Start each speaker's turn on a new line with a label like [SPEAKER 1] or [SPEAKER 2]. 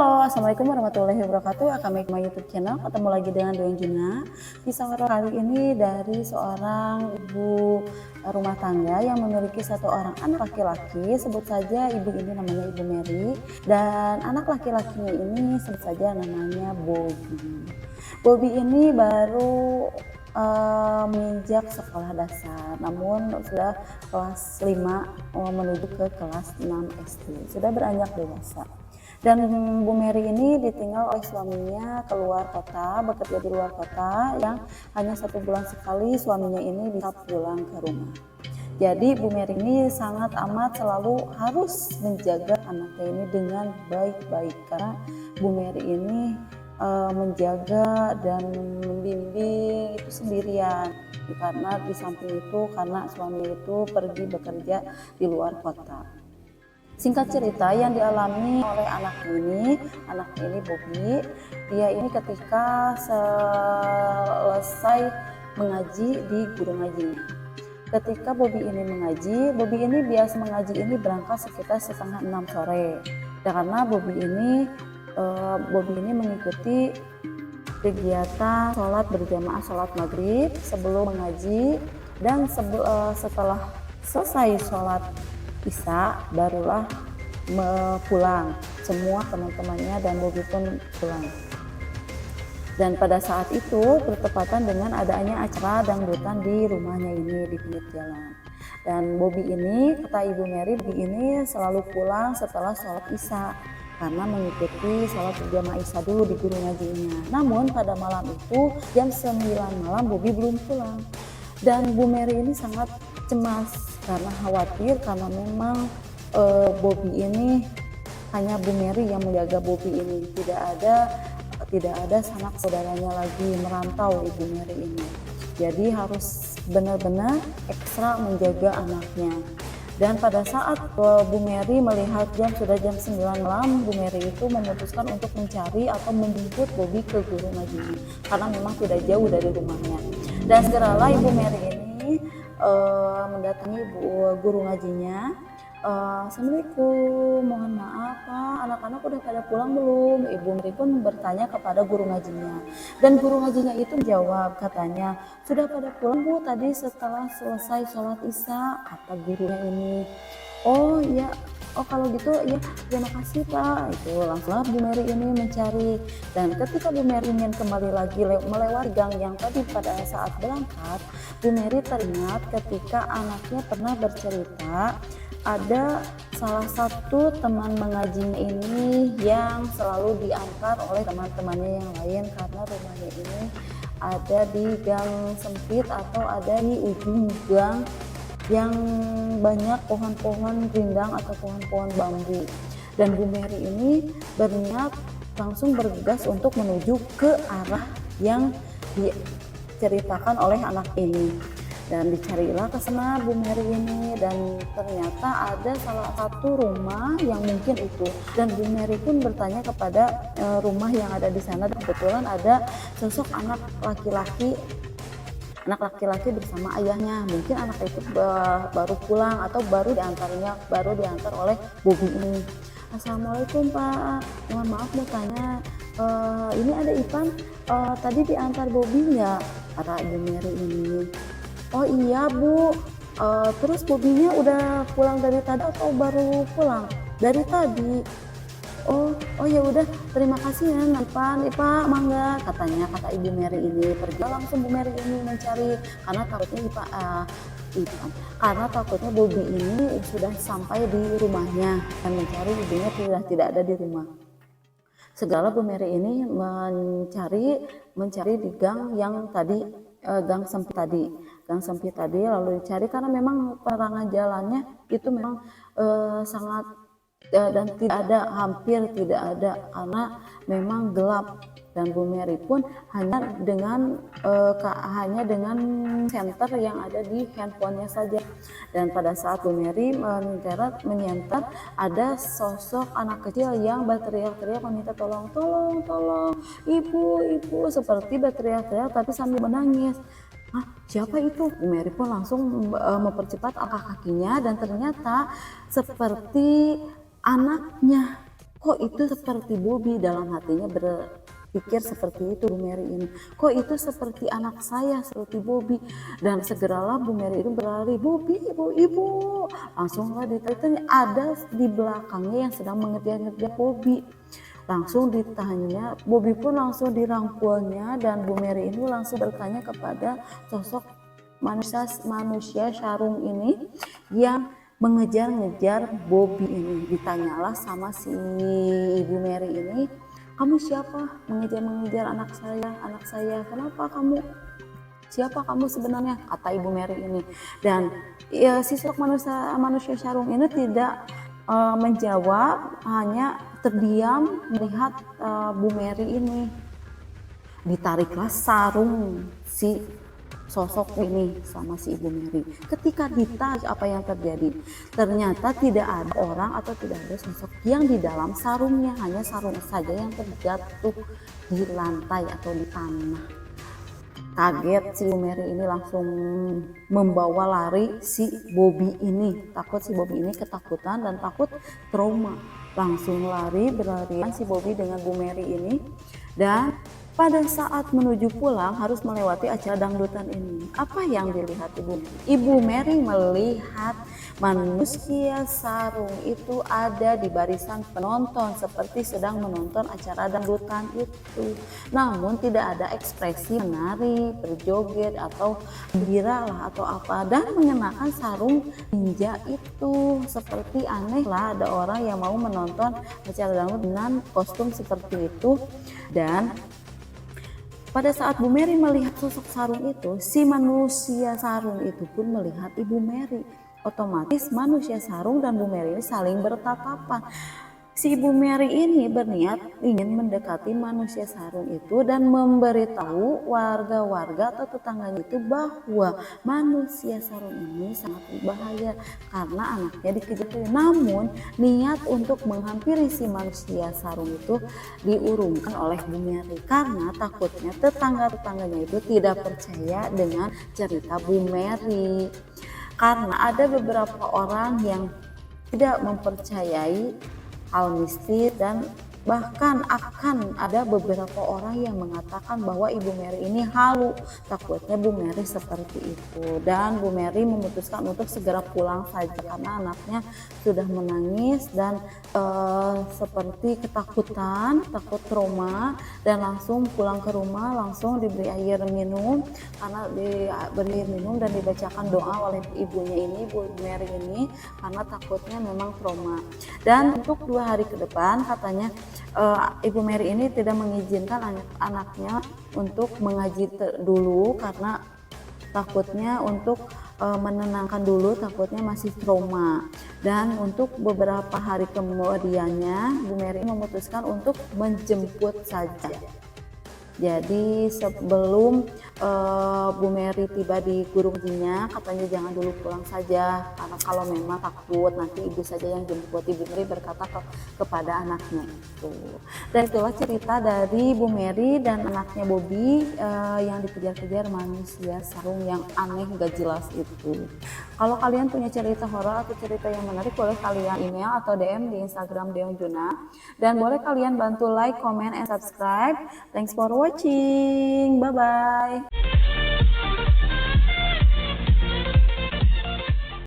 [SPEAKER 1] Halo, assalamualaikum warahmatullahi wabarakatuh. Kami ke YouTube channel, ketemu lagi dengan Doyang Gina. Kisah horor kali ini dari seorang ibu rumah tangga yang memiliki satu orang anak laki-laki. Sebut saja ibu ini namanya Ibu Mary, dan anak laki-lakinya ini sebut saja namanya Bobby. Bobby ini baru menginjak sekolah dasar, namun sudah kelas 5 menuju ke kelas 6 SD, sudah beranjak dewasa. Dan Bu Mary ini ditinggal oleh suaminya keluar kota, bekerja di luar kota, yang hanya 1 bulan sekali suaminya ini bisa pulang ke rumah. Jadi Bu Mary ini sangat amat selalu harus menjaga anaknya ini dengan baik-baik, karena Bu Mary ini menjaga dan membimbing itu sendirian, karena di samping itu karena suami itu pergi bekerja di luar kota. Singkat cerita, yang dialami oleh anak ini Bobby, dia ini ketika selesai mengaji di guru ngajinya. Ketika Bobby ini mengaji, Bobby ini biasa mengaji ini berangkat sekitar setengah 6 sore. Karena Bobby ini mengikuti kegiatan sholat berjamaah, sholat maghrib sebelum mengaji, dan setelah selesai sholat Isya barulah pulang. Semua teman-temannya dan Bobby pun pulang. Dan pada saat itu bertepatan dengan adanya acara dangdutan di rumahnya ini di pinggir jalan. Dan Bobby ini, kata Ibu Mary, Bobby ini selalu pulang setelah sholat Isya karena mengikuti sholat berjamaah Isya dulu di guru ngajinya. Namun pada malam itu jam 9 malam Bobby belum pulang. Dan Bu Mary ini sangat cemas karena khawatir, karena memang Bobby ini hanya Bu Mary yang menjaga Bobby ini, tidak ada sanak saudaranya lagi merantau Ibu Mary ini. Jadi harus benar-benar ekstra menjaga anaknya. Dan pada saat Bu Mary melihat sudah jam 9 malam, Bu Mary itu memutuskan untuk mencari atau menjemput Bobby ke guru ngajinya karena memang tidak jauh dari rumahnya. Dan segeralah Ibu Mary ini mendatangi guru ngajinya. Assalamualaikum, mohon maaf Pak, anak-anak udah pada pulang belum? Ibu Mary pun bertanya kepada guru ngajinya, dan guru ngajinya itu menjawab, katanya sudah pada pulang Bu, tadi setelah selesai sholat Isya, kata gurunya ini. Oh iya, oh kalau gitu ya terima kasih Pak. Itu langsunglah Bu Mary ini mencari, dan ketika Bu Mary ingin kembali lagi melewati gang yang tadi pada saat berangkat, Bu Mary teringat ketika anaknya pernah bercerita ada salah satu teman mengajinya ini yang selalu diantar oleh teman-temannya yang lain karena rumahnya ini ada di gang sempit atau ada di ujung gang yang banyak pohon-pohon rindang atau pohon-pohon bambu. Dan Bu Mary ini berniat langsung bergegas untuk menuju ke arah yang diceritakan oleh anak ini. Dan dicarilah ke sana Bu Mary ini, dan ternyata ada salah satu rumah yang mungkin itu. Dan Bu Mary pun bertanya kepada rumah yang ada di sana, dan kebetulan ada sosok anak laki-laki bersama ayahnya. Mungkin anak itu baru pulang atau baru diantar oleh Bobby ini. Assalamualaikum Pak, mohon maaf mau tanya, ini ada Ipan, tadi diantar Bobby nggak? Kata Ibu Mary ini. Oh iya Bu, terus Bobby-nya udah pulang dari tadi atau baru pulang? Dari tadi. Oh ya udah, terima kasih ya Ipan, Pak mangga, kata Ibu Mary ini. Pergi langsung Bu Mary ini mencari karena takutnya Bobby ini sudah sampai di rumahnya, dan mencari ibunya tidak ada di rumah. Segala Bu Mary ini mencari di gang yang tadi, gang sempit tadi lalu dicari, karena memang penerangan jalannya itu memang sangat dan hampir tidak ada karena memang gelap. Dan Bu Mary pun hanya dengan senter yang ada di handphonenya saja. Dan pada saat Bu Mary menyenter, ada sosok anak kecil yang berteriak-teriak meminta tolong ibu, seperti berteriak-teriak tapi sambil menangis. Siapa itu? Bu Mary pun langsung mempercepat langkah kakinya, dan ternyata seperti anaknya kok itu seperti Bobby, dalam hatinya berpikir seperti itu Bu Mary ini. Kok itu seperti anak saya, seperti Bobby. Dan segeralah Bu Mary itu berlari, Bobby, ibu. Langsunglah ditanya, ada di belakangnya yang sedang mengejar-ngejar Bobby. Langsung ditanya, Bobby pun langsung dirangkulnya dan Bu Mary ini langsung bertanya kepada sosok manusia sarung ini yang mengejar-ngejar Bobby ini. Ditanyalah sama si Ibu Mary ini, kamu siapa mengejar-mengejar anak saya, kenapa kamu, siapa kamu sebenarnya, kata Ibu Mary ini. Dan ya, si sosok manusia sarung ini tidak menjawab, hanya terdiam melihat Bu Mary ini. Ditariklah sarung si sosok ini sama si Ibu Mary. Ketika ditarik, apa yang terjadi? Ternyata tidak ada orang atau tidak ada sosok yang di dalam sarungnya, hanya sarung saja yang terjatuh di lantai atau di tanah. Kaget si Ibu Mary ini langsung membawa lari si Bobby ini. Takut si Bobby ini ketakutan dan takut trauma. Langsung berlarian si Bobby dengan Bu Mary ini. Dan pada saat menuju pulang harus melewati acara dangdutan ini. Apa yang dilihat Ibu Mary? Ibu Mary melihat manusia sarung itu ada di barisan penonton seperti sedang menonton acara dangdutan itu. Namun tidak ada ekspresi menari, berjoget atau gembira lah atau apa, dan mengenakan sarung ninja itu. Seperti aneh lah ada orang yang mau menonton acara dangdut dengan kostum seperti itu. Dan pada saat Bu Mary melihat sosok sarung itu, si manusia sarung itu pun melihat Ibu Mary. Otomatis manusia sarung dan Bu Mary ini saling bertatapan. Si Ibu Mary ini berniat ingin mendekati manusia sarung itu dan memberitahu warga-warga atau tetangganya itu bahwa manusia sarung ini sangat berbahaya karena anaknya dikejar. Namun niat untuk menghampiri si manusia sarung itu diurungkan oleh Bu Mary karena takutnya tetangga-tetangganya itu tidak percaya dengan cerita Bu Mary. Karena ada beberapa orang yang tidak mempercayai hal mistis, dan bahkan akan ada beberapa orang yang mengatakan bahwa Ibu Mary ini halu. Takutnya Bu Mary seperti itu, dan Bu Mary memutuskan untuk segera pulang saja karena anaknya sudah menangis dan seperti ketakutan, takut trauma, dan langsung pulang ke rumah, langsung diberi air minum. Karena diberi air minum dan dibacakan doa oleh ibunya ini, Bu Mary ini, karena takutnya memang trauma. Dan untuk 2 hari ke depan katanya Ibu Mary ini tidak mengizinkan anak-anaknya untuk mengaji dulu karena takutnya untuk menenangkan dulu, takutnya masih trauma. Dan untuk beberapa hari kemudiannya Bu Mary memutuskan untuk menjemput saja. Jadi sebelum Bu Mary tiba di Gurun Hajinya, katanya jangan dulu pulang saja karena kalau memang takut nanti ibu saja yang jemput. Ibu Mary berkata kepada anaknya itu. Dan itulah cerita dari Bu Mary dan anaknya Bobby yang dikejar-kejar manusia sarung yang aneh gak jelas itu. Kalau kalian punya cerita horor atau cerita yang menarik, boleh kalian email atau DM di Instagram Deong Juna, dan boleh kalian bantu like, comment, and subscribe. Thanks for watching. Bye bye.